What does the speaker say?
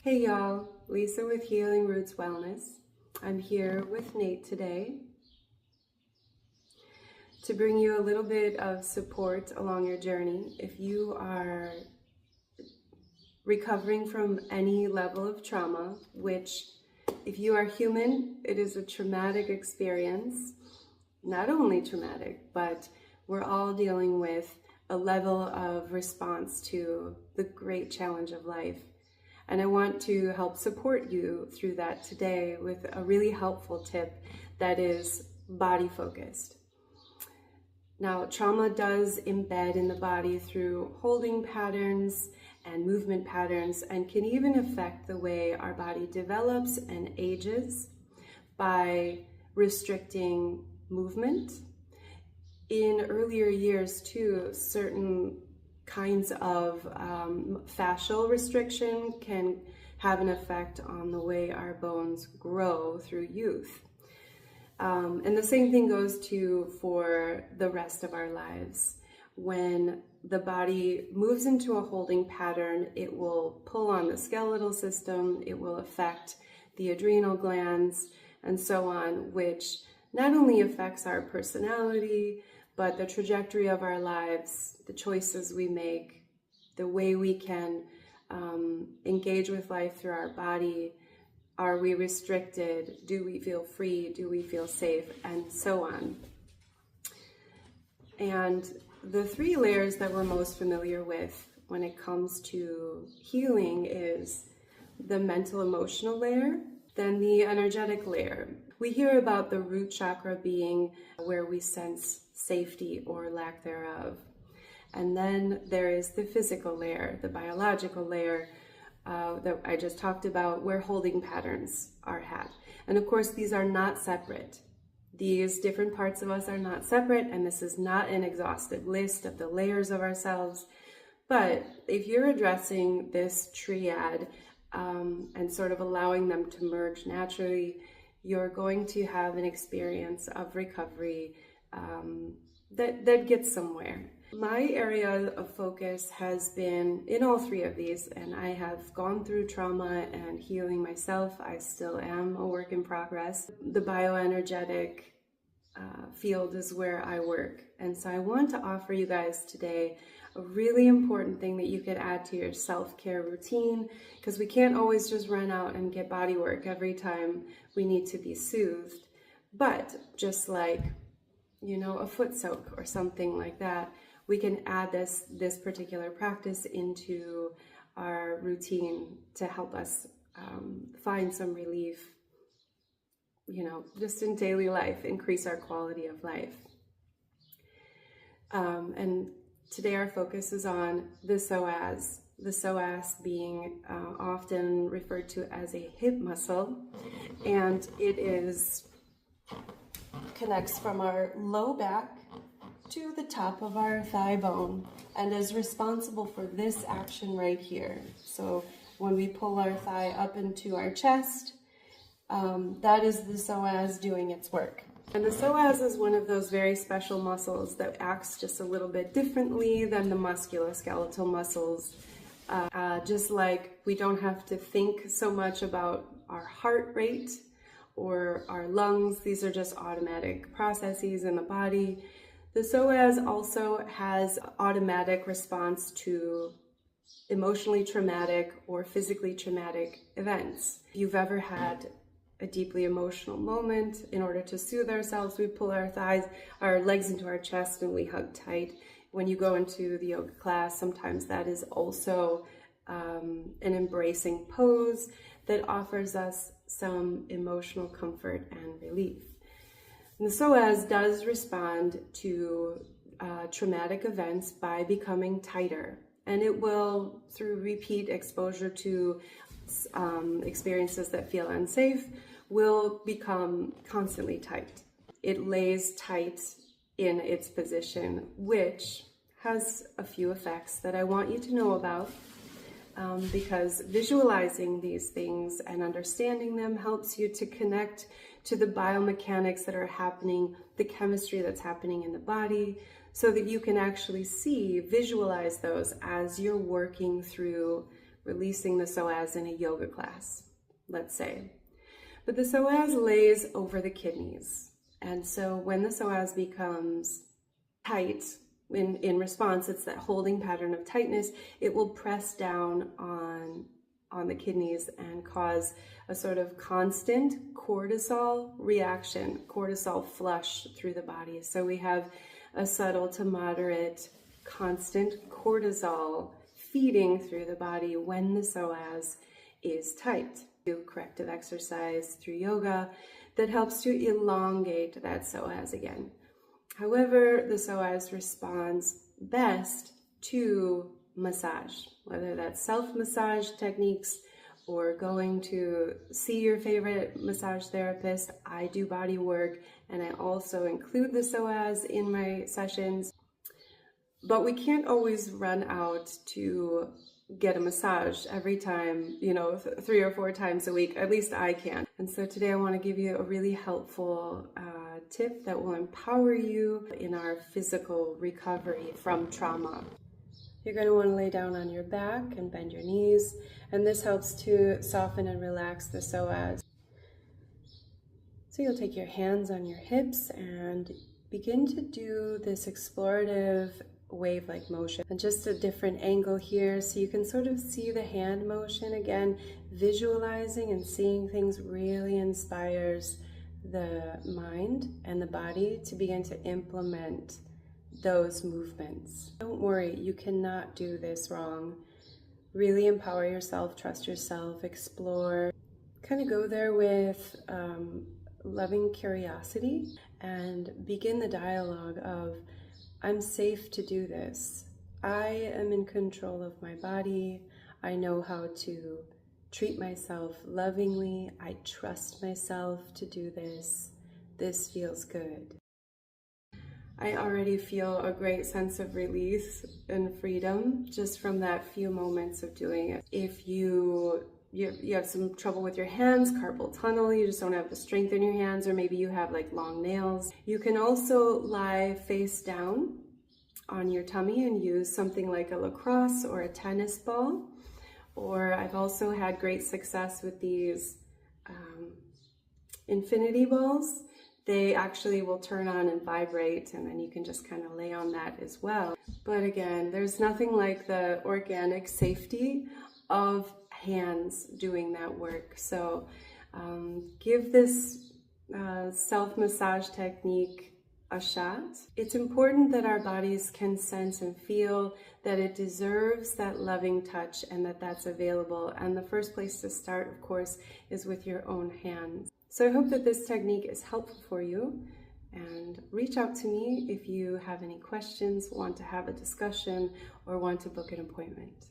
Hey y'all, Lisa with Healing Roots Wellness. I'm here with Nate today to bring you a little bit of support along your journey. If you are recovering from any level of trauma, which if you are human, it is a traumatic experience. Not only traumatic, but we're all dealing with a level of response to the great challenge of life. And I want to help support you through that today with a really helpful tip that is body focused. Now, trauma does embed in the body through holding patterns and movement patterns, and can even affect the way our body develops and ages by restricting movement. In earlier years too, certain kinds of fascial restriction can have an effect on the way our bones grow through youth. And the same thing goes for the rest of our lives. When the body moves into a holding pattern, it will pull on the skeletal system, it will affect the adrenal glands, and so on, which not only affects our personality, but the trajectory of our lives, the choices we make, the way we can engage with life through our body. Are we restricted? Do we feel free? Do we feel safe? And so on. And the three layers that we're most familiar with when it comes to healing is the mental emotional layer, then the energetic layer. We hear about the root chakra being where we sense safety or lack thereof. And then there is the physical layer, the biological layer that I just talked about, where holding patterns are had. And of course, these are not separate. These different parts of us are not separate, and this is not an exhaustive list of the layers of ourselves. But if you're addressing this triad and sort of allowing them to merge naturally, you're going to have an experience of recovery that gets somewhere. My area of focus has been in all three of these, and I have gone through trauma and healing myself. I still am a work in progress. The BioEnergetic field is where I work, and so I want to offer you guys today a really important thing that you could add to your self-care routine, because we can't always just run out and get body work every time we need to be soothed. But just like, a foot soak or something like that, we can add this particular practice into our routine to help us find some relief, just in daily life, increase our quality of life. And today our focus is on the psoas being often referred to as a hip muscle, and it connects from our low back to the top of our thigh bone and is responsible for this action right here. So when we pull our thigh up into our chest, that is the psoas doing its work. And the psoas is one of those very special muscles that acts just a little bit differently than the musculoskeletal muscles. Just like we don't have to think so much about our heart rate or our lungs, these are just automatic processes in the body. The psoas also has automatic response to emotionally traumatic or physically traumatic events. If you've ever had a deeply emotional moment, in order to soothe ourselves, we pull our legs into our chest and we hug tight. When you go into the yoga class, sometimes that is also an embracing pose that offers us some emotional comfort and relief. And the psoas does respond to traumatic events by becoming tighter, and it will, through repeat exposure to experiences that feel unsafe, will become constantly tight. It lays tight in its position, which has a few effects that I want you to know about, because visualizing these things and understanding them helps you to connect to the biomechanics that are happening, the chemistry that's happening in the body, so that you can actually visualize those as you're working through releasing the psoas in a yoga class, let's say. But the psoas lays over the kidneys. And so when the psoas becomes tight, in response, it's that holding pattern of tightness, it will press down on the kidneys and cause a sort of constant cortisol reaction, cortisol flush through the body. So we have a subtle to moderate constant cortisol feeding through the body when the psoas is tight. Do corrective exercise through yoga that helps to elongate that psoas again. However, the psoas responds best to massage, whether that's self-massage techniques or going to see your favorite massage therapist. I do Bodywork, and I also include the psoas in my sessions. But we can't always run out to get a massage every time, 3 or 4 times a week. At least I can. And so today I want to give you a really helpful tip that will empower you in our physical recovery from trauma. You're going to want to lay down on your back and bend your knees, and this helps to soften and relax the psoas. So you'll take your hands on your hips and begin to do this explorative wave-like motion, and just a different angle here so you can sort of see the hand motion. Again, visualizing and seeing things really inspires the mind and the body to begin to implement those movements. Don't worry, you cannot do this wrong. Really empower yourself, trust yourself, explore. Kind of go there with loving curiosity and begin the dialogue of, I'm safe to do this. I am in control of my body. I know how to treat myself lovingly. I trust myself to do this. This feels good. I already feel a great sense of release and freedom just from that few moments of doing it. If you have some trouble with your hands, carpal tunnel, you just don't have the strength in your hands, or maybe you have like long nails, you can also lie face down on your tummy and use something like a lacrosse or a tennis ball. Or I've also had great success with these infinity balls. They actually will turn on and vibrate, and then you can just kind of lay on that as well. But again, there's nothing like the organic safety of hands doing that work. So give this self-massage technique a shot. It's important that our bodies can sense and feel that it deserves that loving touch and that that's available. And the first place to start, of course, is with your own hands. So I hope that this technique is helpful for you, and reach out to me if you have any questions, want to have a discussion, or want to book an appointment.